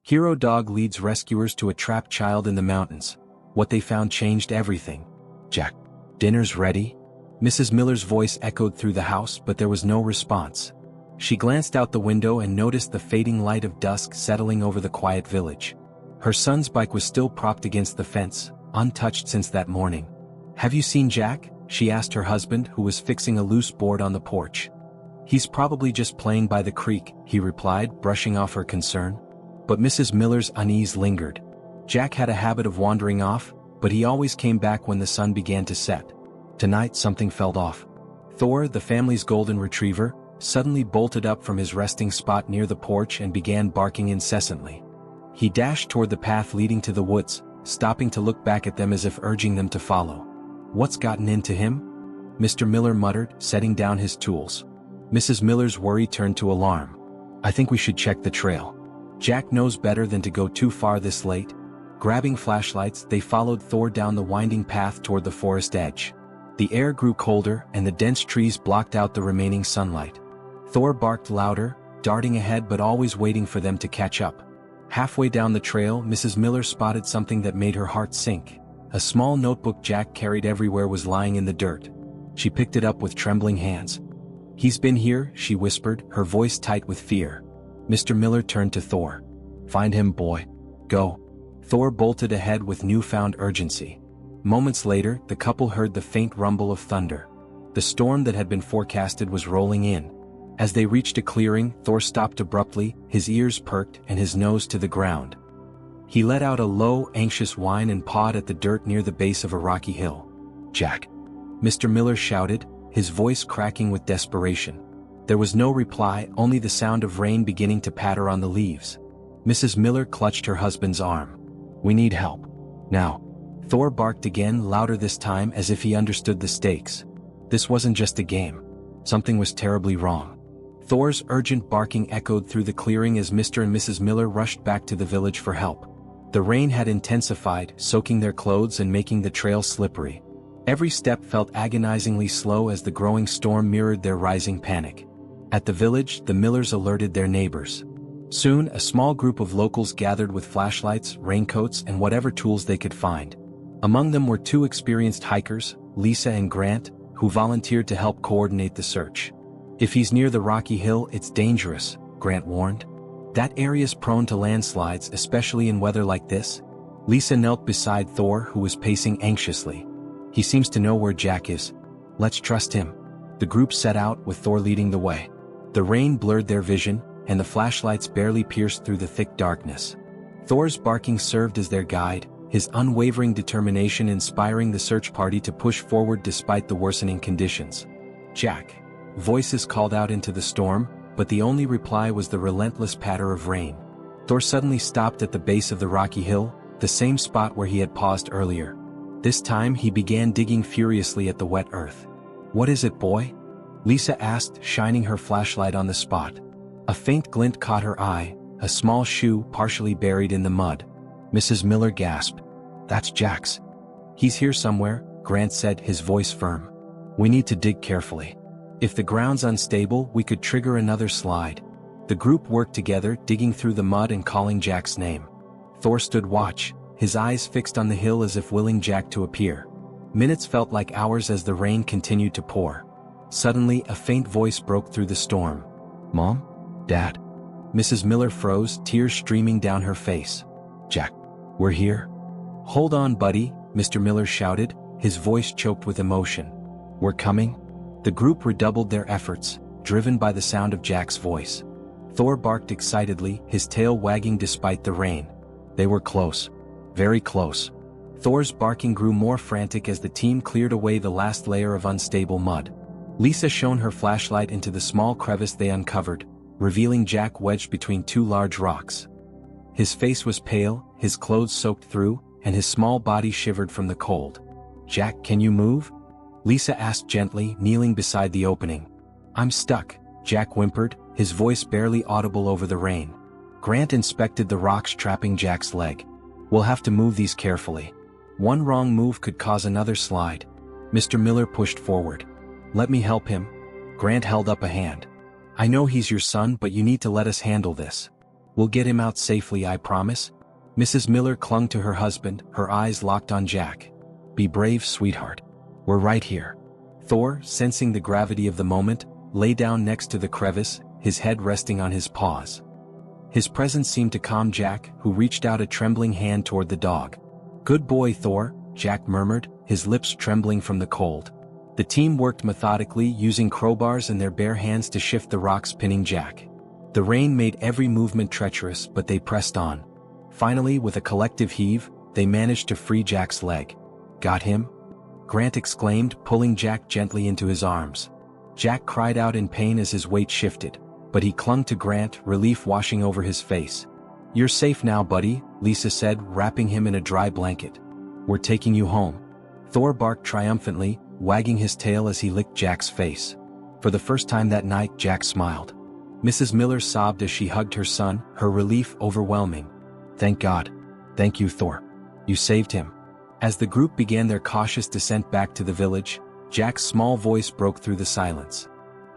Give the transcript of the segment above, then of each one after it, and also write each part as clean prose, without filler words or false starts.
Hero dog leads rescuers to a trapped child in the mountains. What they found changed everything. Jack, dinner's ready? Mrs. Miller's voice echoed through the house, but there was no response. She glanced out the window and noticed the fading light of dusk settling over the quiet village. Her son's bike was still propped against the fence, untouched since that morning. Have you seen Jack? She asked her husband, who was fixing a loose board on the porch. He's probably just playing by the creek, he replied, brushing off her concern. But Mrs. Miller's unease lingered. Jack had a habit of wandering off, but he always came back when the sun began to set. Tonight something felt off. Thor, the family's golden retriever, suddenly bolted up from his resting spot near the porch and began barking incessantly. He dashed toward the path leading to the woods, stopping to look back at them as if urging them to follow. What's gotten into him? Mr. Miller muttered, setting down his tools. Mrs. Miller's worry turned to alarm. I think we should check the trail. Jack knows better than to go too far this late. Grabbing flashlights, they followed Thor down the winding path toward the forest edge. The air grew colder and the dense trees blocked out the remaining sunlight. Thor barked louder, darting ahead but always waiting for them to catch up. Halfway down the trail, Mrs. Miller spotted something that made her heart sink. A small notebook Jack carried everywhere was lying in the dirt. She picked it up with trembling hands. He's been here, she whispered, her voice tight with fear. Mr. Miller turned to Thor. Find him, boy. Go. Thor bolted ahead with newfound urgency. Moments later, the couple heard the faint rumble of thunder. The storm that had been forecasted was rolling in. As they reached a clearing, Thor stopped abruptly, his ears perked and his nose to the ground. He let out a low, anxious whine and pawed at the dirt near the base of a rocky hill. Jack! Mr. Miller shouted, his voice cracking with desperation. There was no reply, only the sound of rain beginning to patter on the leaves. Mrs. Miller clutched her husband's arm. We need help. Now. Thor barked again, louder this time, as if he understood the stakes. This wasn't just a game. Something was terribly wrong. Thor's urgent barking echoed through the clearing as Mr. and Mrs. Miller rushed back to the village for help. The rain had intensified, soaking their clothes and making the trail slippery. Every step felt agonizingly slow as the growing storm mirrored their rising panic. At the village, the Millers alerted their neighbors. Soon, a small group of locals gathered with flashlights, raincoats, and whatever tools they could find. Among them were two experienced hikers, Lisa and Grant, who volunteered to help coordinate the search. If he's near the rocky hill, it's dangerous, Grant warned. That area's prone to landslides, especially in weather like this. Lisa knelt beside Thor, who was pacing anxiously. He seems to know where Jack is. Let's trust him. The group set out, with Thor leading the way. The rain blurred their vision, and the flashlights barely pierced through the thick darkness. Thor's barking served as their guide, his unwavering determination inspiring the search party to push forward despite the worsening conditions. Jack! Voices called out into the storm, but the only reply was the relentless patter of rain. Thor suddenly stopped at the base of the rocky hill, the same spot where he had paused earlier. This time he began digging furiously at the wet earth. What is it, boy? Lisa asked, shining her flashlight on the spot. A faint glint caught her eye, a small shoe partially buried in the mud. Mrs. Miller gasped. That's Jack's. He's here somewhere, Grant said, his voice firm. We need to dig carefully. If the ground's unstable, we could trigger another slide. The group worked together, digging through the mud and calling Jack's name. Thor stood watch, his eyes fixed on the hill as if willing Jack to appear. Minutes felt like hours as the rain continued to pour. Suddenly, a faint voice broke through the storm. Mom? Dad? Mrs. Miller froze, tears streaming down her face. Jack, we're here. Hold on, buddy, Mr. Miller shouted, his voice choked with emotion. We're coming? The group redoubled their efforts, driven by the sound of Jack's voice. Thor barked excitedly, his tail wagging despite the rain. They were close. Very close. Thor's barking grew more frantic as the team cleared away the last layer of unstable mud. Lisa shone her flashlight into the small crevice they uncovered, revealing Jack wedged between two large rocks. His face was pale, his clothes soaked through, and his small body shivered from the cold. Jack, can you move? Lisa asked gently, kneeling beside the opening. I'm stuck, Jack whimpered, his voice barely audible over the rain. Grant inspected the rocks trapping Jack's leg. We'll have to move these carefully. One wrong move could cause another slide. Mr. Miller pushed forward. Let me help him. Grant held up a hand. I know he's your son, but you need to let us handle this. We'll get him out safely, I promise. Mrs. Miller clung to her husband, her eyes locked on Jack. Be brave, sweetheart. We're right here. Thor, sensing the gravity of the moment, lay down next to the crevice, his head resting on his paws. His presence seemed to calm Jack, who reached out a trembling hand toward the dog. Good boy, Thor, Jack murmured, his lips trembling from the cold. The team worked methodically, using crowbars and their bare hands to shift the rocks pinning Jack. The rain made every movement treacherous, but they pressed on. Finally, with a collective heave, they managed to free Jack's leg. Got him? Grant exclaimed, pulling Jack gently into his arms. Jack cried out in pain as his weight shifted, but he clung to Grant, relief washing over his face. You're safe now, buddy, Lisa said, wrapping him in a dry blanket. We're taking you home. Thor barked triumphantly, wagging his tail as he licked Jack's face. For the first time that night, Jack smiled. Mrs. Miller sobbed as she hugged her son, her relief overwhelming. Thank God. Thank you, Thor. You saved him. As the group began their cautious descent back to the village, Jack's small voice broke through the silence.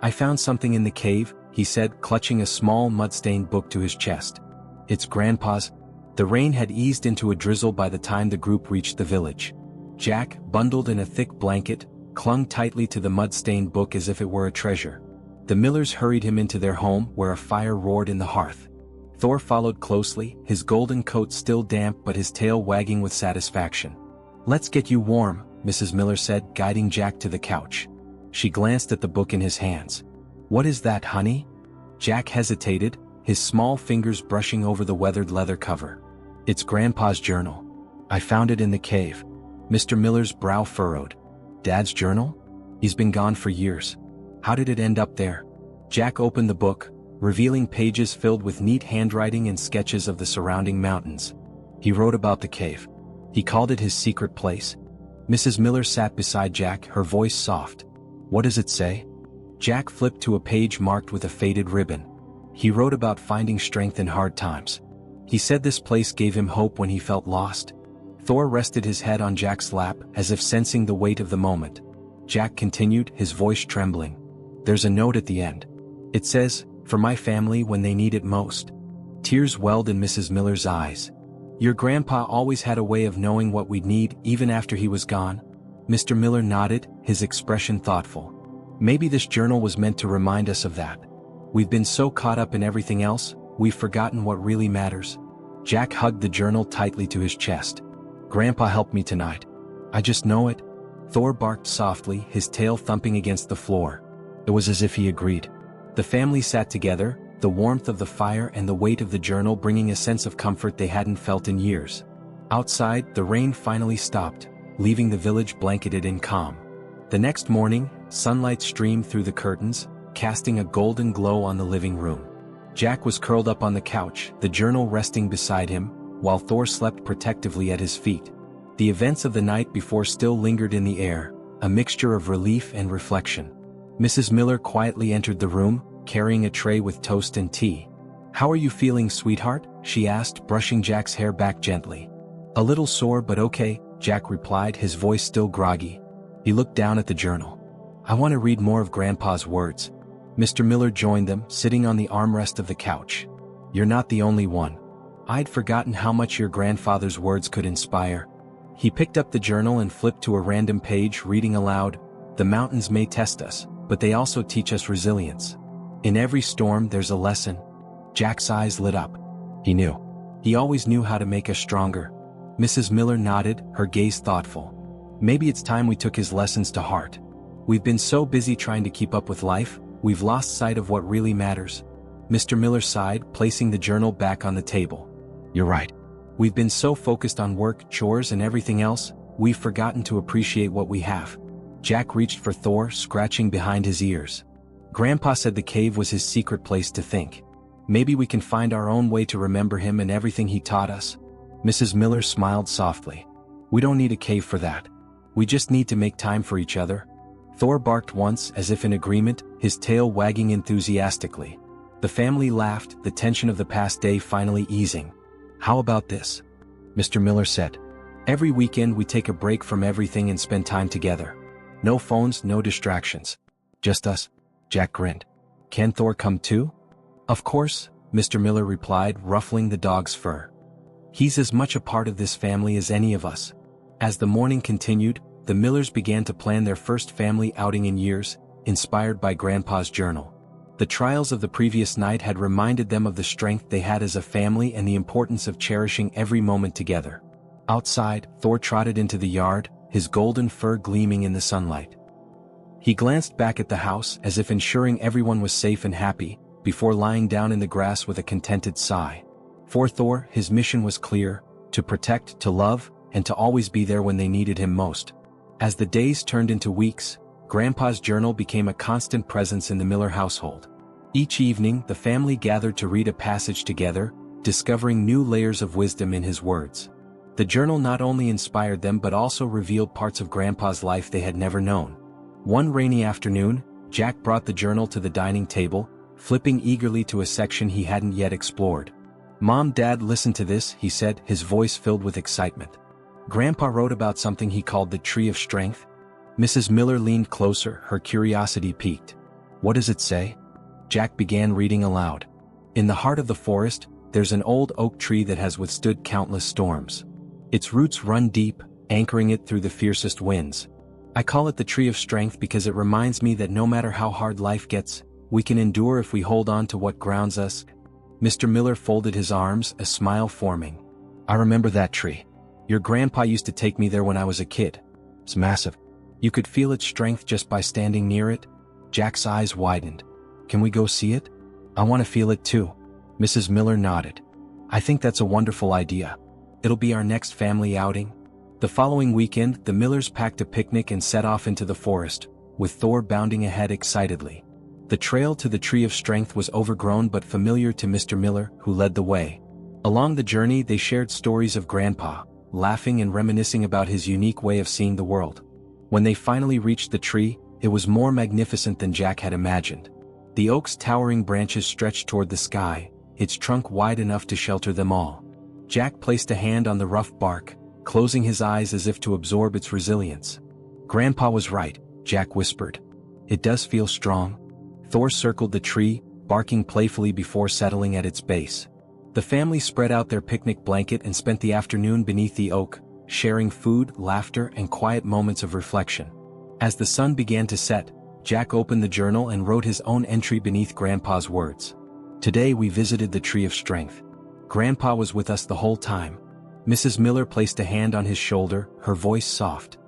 I found something in the cave, he said, clutching a small mud-stained book to his chest. It's Grandpa's. The rain had eased into a drizzle by the time the group reached the village. Jack, bundled in a thick blanket, clung tightly to the mud-stained book as if it were a treasure. The Millers hurried him into their home, where a fire roared in the hearth. Thor followed closely, his golden coat still damp but his tail wagging with satisfaction. Let's get you warm, Mrs. Miller said, guiding Jack to the couch. She glanced at the book in his hands. What is that, honey? Jack hesitated, his small fingers brushing over the weathered leather cover. It's Grandpa's journal. I found it in the cave. Mr. Miller's brow furrowed. Dad's journal? He's been gone for years. How did it end up there? Jack opened the book, revealing pages filled with neat handwriting and sketches of the surrounding mountains. He wrote about the cave. He called it his secret place. Mrs. Miller sat beside Jack, her voice soft. What does it say? Jack flipped to a page marked with a faded ribbon. He wrote about finding strength in hard times. He said this place gave him hope when he felt lost. Thor rested his head on Jack's lap, as if sensing the weight of the moment. Jack continued, his voice trembling. There's a note at the end. It says, for my family when they need it most. Tears welled in Mrs. Miller's eyes. Your grandpa always had a way of knowing what we'd need even after he was gone. Mr. Miller nodded, his expression thoughtful. Maybe this journal was meant to remind us of that. We've been so caught up in everything else, we've forgotten what really matters. Jack hugged the journal tightly to his chest. Grandpa helped me tonight. I just know it. Thor barked softly, his tail thumping against the floor. It was as if he agreed. The family sat together, the warmth of the fire and the weight of the journal bringing a sense of comfort they hadn't felt in years. Outside, the rain finally stopped, leaving the village blanketed in calm. The next morning, sunlight streamed through the curtains, casting a golden glow on the living room. Jack was curled up on the couch, the journal resting beside him, while Thor slept protectively at his feet. The events of the night before still lingered in the air, a mixture of relief and reflection. Mrs. Miller quietly entered the room, carrying a tray with toast and tea. How are you feeling, sweetheart? She asked, brushing Jack's hair back gently. A little sore but okay, Jack replied, his voice still groggy. He looked down at the journal. I want to read more of Grandpa's words. Mr. Miller joined them, sitting on the armrest of the couch. You're not the only one. I'd forgotten how much your grandfather's words could inspire. He picked up the journal and flipped to a random page, reading aloud, The mountains may test us, but they also teach us resilience. In every storm there's a lesson. Jack's eyes lit up. He knew. He always knew how to make us stronger. Mrs. Miller nodded, her gaze thoughtful. Maybe it's time we took his lessons to heart. We've been so busy trying to keep up with life, we've lost sight of what really matters. Mr. Miller sighed, placing the journal back on the table. You're right. We've been so focused on work, chores and everything else, we've forgotten to appreciate what we have. Jack reached for Thor, scratching behind his ears. Grandpa said the cave was his secret place to think. Maybe we can find our own way to remember him and everything he taught us. Mrs. Miller smiled softly. We don't need a cave for that. We just need to make time for each other. Thor barked once, as if in agreement, his tail wagging enthusiastically. The family laughed, the tension of the past day finally easing. How about this? Mr. Miller said. Every weekend we take a break from everything and spend time together. No phones, no distractions. Just us. Jack grinned. Can Thor come too? Of course, Mr. Miller replied, ruffling the dog's fur. He's as much a part of this family as any of us. As the morning continued, the Millers began to plan their first family outing in years, inspired by Grandpa's journal. The trials of the previous night had reminded them of the strength they had as a family and the importance of cherishing every moment together. Outside, Thor trotted into the yard, his golden fur gleaming in the sunlight. He glanced back at the house as if ensuring everyone was safe and happy, before lying down in the grass with a contented sigh. For Thor, his mission was clear: to protect, to love, and to always be there when they needed him most. As the days turned into weeks, Grandpa's journal became a constant presence in the Miller household. Each evening, the family gathered to read a passage together, discovering new layers of wisdom in his words. The journal not only inspired them but also revealed parts of Grandpa's life they had never known. One rainy afternoon, Jack brought the journal to the dining table, flipping eagerly to a section he hadn't yet explored. "Mom, Dad, listen to this," he said, his voice filled with excitement. Grandpa wrote about something he called the Tree of Strength. Mrs. Miller leaned closer, her curiosity piqued. "What does it say?" Jack began reading aloud. "In the heart of the forest, there's an old oak tree that has withstood countless storms. Its roots run deep, anchoring it through the fiercest winds. I call it the Tree of Strength because it reminds me that no matter how hard life gets, we can endure if we hold on to what grounds us." Mr. Miller folded his arms, a smile forming. "I remember that tree. Your grandpa used to take me there when I was a kid. It's massive. You could feel its strength just by standing near it." Jack's eyes widened. "Can we go see it? I want to feel it too." Mrs. Miller nodded. "I think that's a wonderful idea. It'll be our next family outing." The following weekend, the Millers packed a picnic and set off into the forest, with Thor bounding ahead excitedly. The trail to the Tree of Strength was overgrown but familiar to Mr. Miller, who led the way. Along the journey they shared stories of Grandpa, laughing and reminiscing about his unique way of seeing the world. When they finally reached the tree, it was more magnificent than Jack had imagined. The oak's towering branches stretched toward the sky, its trunk wide enough to shelter them all. Jack placed a hand on the rough bark, closing his eyes as if to absorb its resilience. "Grandpa was right," Jack whispered. "It does feel strong." Thor circled the tree, barking playfully before settling at its base. The family spread out their picnic blanket and spent the afternoon beneath the oak, sharing food, laughter, and quiet moments of reflection. As the sun began to set, Jack opened the journal and wrote his own entry beneath Grandpa's words. "Today we visited the Tree of Strength. Grandpa was with us the whole time." Mrs. Miller placed a hand on his shoulder, her voice soft.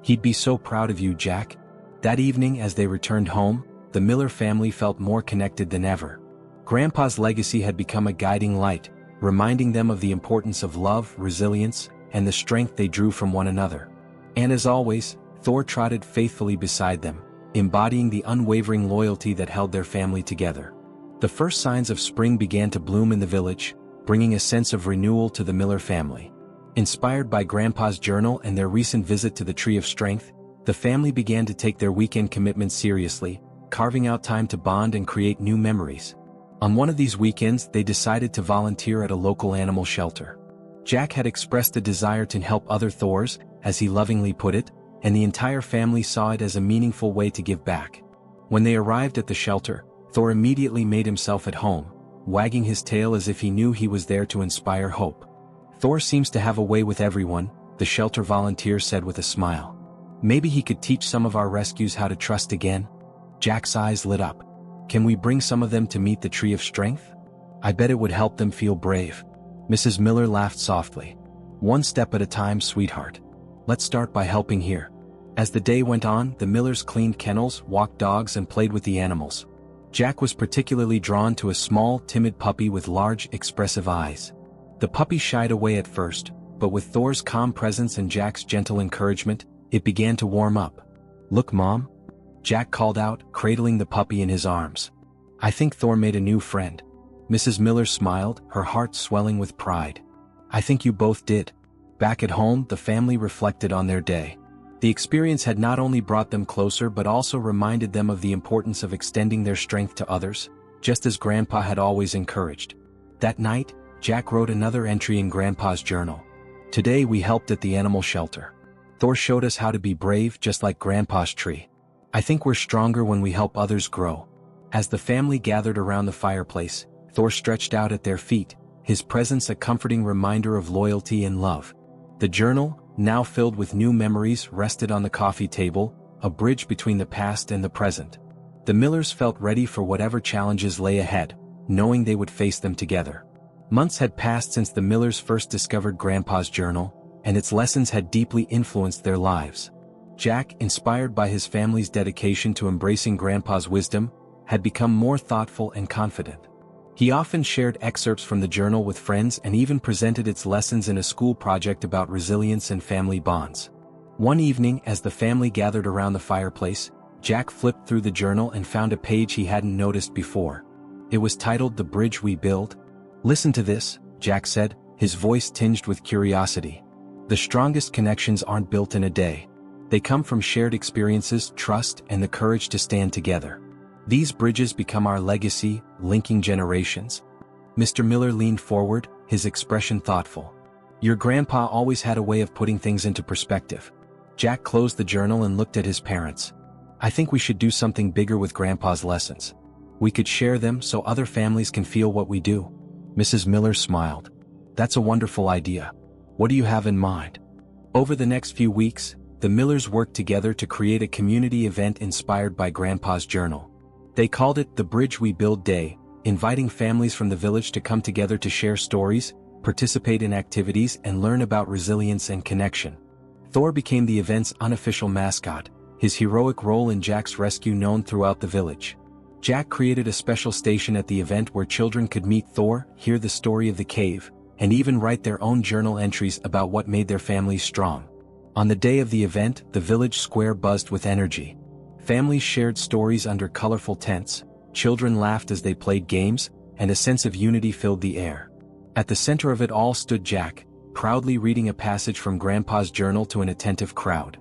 "He'd be so proud of you, Jack." That evening as they returned home, the Miller family felt more connected than ever. Grandpa's legacy had become a guiding light, reminding them of the importance of love, resilience, and the strength they drew from one another. And as always, Thor trotted faithfully beside them, embodying the unwavering loyalty that held their family together. The first signs of spring began to bloom in the village, bringing a sense of renewal to the Miller family. Inspired by Grandpa's journal and their recent visit to the Tree of Strength, the family began to take their weekend commitments seriously, carving out time to bond and create new memories. On one of these weekends they decided to volunteer at a local animal shelter. Jack had expressed a desire to help other Thors, as he lovingly put it, and the entire family saw it as a meaningful way to give back. When they arrived at the shelter, Thor immediately made himself at home, wagging his tail as if he knew he was there to inspire hope. "Thor seems to have a way with everyone," the shelter volunteer said with a smile. "Maybe he could teach some of our rescues how to trust again." Jack's eyes lit up. "Can we bring some of them to meet the Tree of Strength? I bet it would help them feel brave." Mrs. Miller laughed softly. "One step at a time, sweetheart. Let's start by helping here." As the day went on, the Millers cleaned kennels, walked dogs, and played with the animals. Jack was particularly drawn to a small, timid puppy with large, expressive eyes. The puppy shied away at first, but with Thor's calm presence and Jack's gentle encouragement, it began to warm up. "Look, Mom," Jack called out, cradling the puppy in his arms. "I think Thor made a new friend." Mrs. Miller smiled, her heart swelling with pride. "I think you both did." Back at home, the family reflected on their day. The experience had not only brought them closer but also reminded them of the importance of extending their strength to others, just as Grandpa had always encouraged. That night, Jack wrote another entry in Grandpa's journal. "Today we helped at the animal shelter. Thor showed us how to be brave just like Grandpa's tree. I think we're stronger when we help others grow." As the family gathered around the fireplace, Thor stretched out at their feet, his presence a comforting reminder of loyalty and love. The journal, now filled with new memories, rested on the coffee table, a bridge between the past and the present. The Millers felt ready for whatever challenges lay ahead, knowing they would face them together. Months had passed since the Millers first discovered Grandpa's journal, and its lessons had deeply influenced their lives. Jack, inspired by his family's dedication to embracing Grandpa's wisdom, had become more thoughtful and confident. He often shared excerpts from the journal with friends and even presented its lessons in a school project about resilience and family bonds. One evening, as the family gathered around the fireplace, Jack flipped through the journal and found a page he hadn't noticed before. It was titled "The Bridge We Build." "Listen to this," Jack said, his voice tinged with curiosity. "The strongest connections aren't built in a day. They come from shared experiences, trust, and the courage to stand together. These bridges become our legacy, linking generations." Mr. Miller leaned forward, his expression thoughtful. "Your grandpa always had a way of putting things into perspective." Jack closed the journal and looked at his parents. "I think we should do something bigger with Grandpa's lessons. We could share them so other families can feel what we do." Mrs. Miller smiled. "That's a wonderful idea. What do you have in mind?" Over the next few weeks, the Millers worked together to create a community event inspired by Grandpa's journal. They called it the Bridge We Build Day, inviting families from the village to come together to share stories, participate in activities, and learn about resilience and connection. Thor became the event's unofficial mascot, his heroic role in Jack's rescue known throughout the village. Jack created a special station at the event where children could meet Thor, hear the story of the cave, and even write their own journal entries about what made their families strong. On the day of the event, the village square buzzed with energy. Families shared stories under colorful tents, children laughed as they played games, and a sense of unity filled the air. At the center of it all stood Jack, proudly reading a passage from Grandpa's journal to an attentive crowd.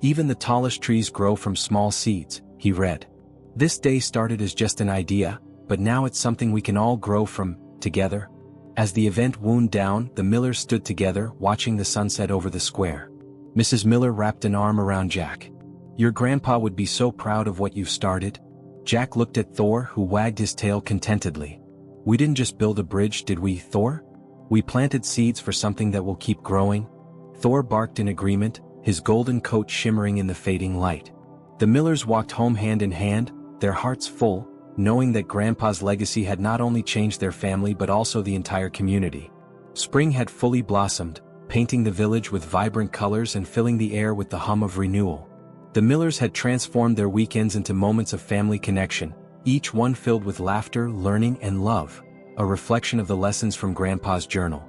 "Even the tallest trees grow from small seeds," he read. "This day started as just an idea, but now it's something we can all grow from, together." As the event wound down, the Millers stood together, watching the sunset over the square. Mrs. Miller wrapped an arm around Jack. "Your grandpa would be so proud of what you've started." Jack looked at Thor, who wagged his tail contentedly. "We didn't just build a bridge, did we, Thor? We planted seeds for something that will keep growing." Thor barked in agreement, his golden coat shimmering in the fading light. The Millers walked home hand in hand, their hearts full, knowing that Grandpa's legacy had not only changed their family but also the entire community. Spring had fully blossomed, painting the village with vibrant colors and filling the air with the hum of renewal. The Millers had transformed their weekends into moments of family connection, each one filled with laughter, learning, and love, a reflection of the lessons from Grandpa's journal.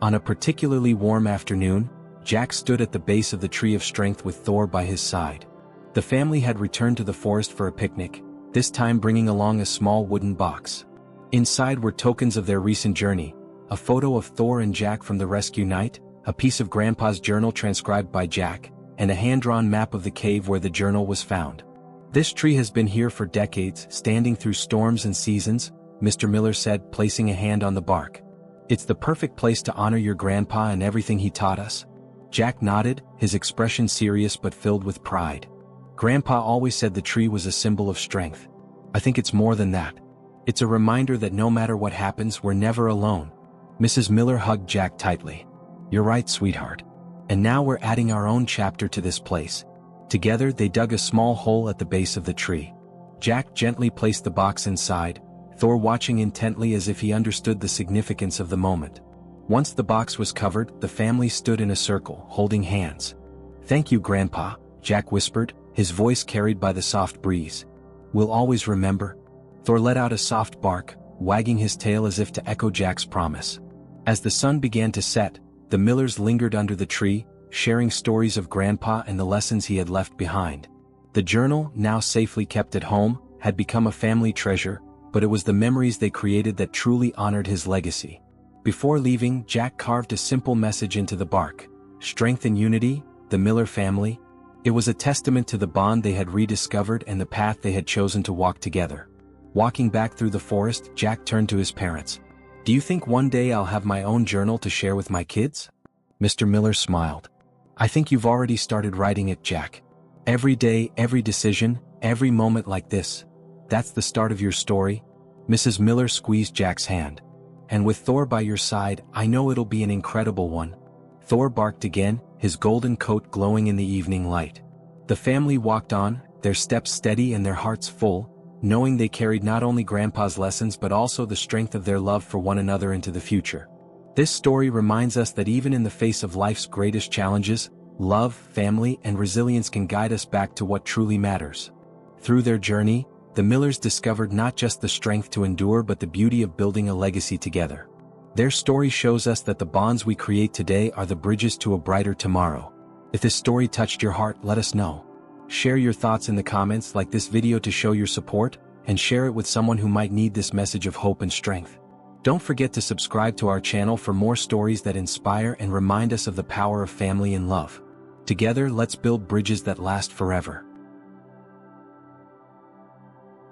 On a particularly warm afternoon, Jack stood at the base of the tree of strength with Thor by his side. The family had returned to the forest for a picnic, this time bringing along a small wooden box. Inside were tokens of their recent journey, a photo of Thor and Jack from the rescue night, a piece of Grandpa's journal transcribed by Jack, and a hand-drawn map of the cave where the journal was found. "This tree has been here for decades, standing through storms and seasons," Mr. Miller said, placing a hand on the bark. "It's the perfect place to honor your grandpa and everything he taught us." Jack nodded, his expression serious but filled with pride. "Grandpa always said the tree was a symbol of strength. I think it's more than that. It's a reminder that no matter what happens, we're never alone." Mrs. Miller hugged Jack tightly. "You're right, sweetheart. And now we're adding our own chapter to this place." Together they dug a small hole at the base of the tree. Jack gently placed the box inside, Thor watching intently as if he understood the significance of the moment. Once the box was covered, the family stood in a circle, holding hands. "Thank you, Grandpa," Jack whispered, his voice carried by the soft breeze. "We'll always remember." Thor let out a soft bark, wagging his tail as if to echo Jack's promise. As the sun began to set, the Millers lingered under the tree, sharing stories of Grandpa and the lessons he had left behind. The journal, now safely kept at home, had become a family treasure, but it was the memories they created that truly honored his legacy. Before leaving, Jack carved a simple message into the bark: "Strength and unity, the Miller family." It was a testament to the bond they had rediscovered and the path they had chosen to walk together. Walking back through the forest, Jack turned to his parents. "Do you think one day I'll have my own journal to share with my kids?" Mr. Miller smiled. "I think you've already started writing it, Jack. Every day, every decision, every moment like this. That's the start of your story." Mrs. Miller squeezed Jack's hand. "And with Thor by your side, I know it'll be an incredible one." Thor barked again, his golden coat glowing in the evening light. The family walked on, their steps steady and their hearts full, knowing they carried not only Grandpa's lessons but also the strength of their love for one another into the future. This story reminds us that even in the face of life's greatest challenges, love, family, and resilience can guide us back to what truly matters. Through their journey, the Millers discovered not just the strength to endure but the beauty of building a legacy together. Their story shows us that the bonds we create today are the bridges to a brighter tomorrow. If this story touched your heart, let us know. Share your thoughts in the comments, like this video to show your support, and share it with someone who might need this message of hope and strength. Don't forget to subscribe to our channel for more stories that inspire and remind us of the power of family and love. Together, let's build bridges that last forever.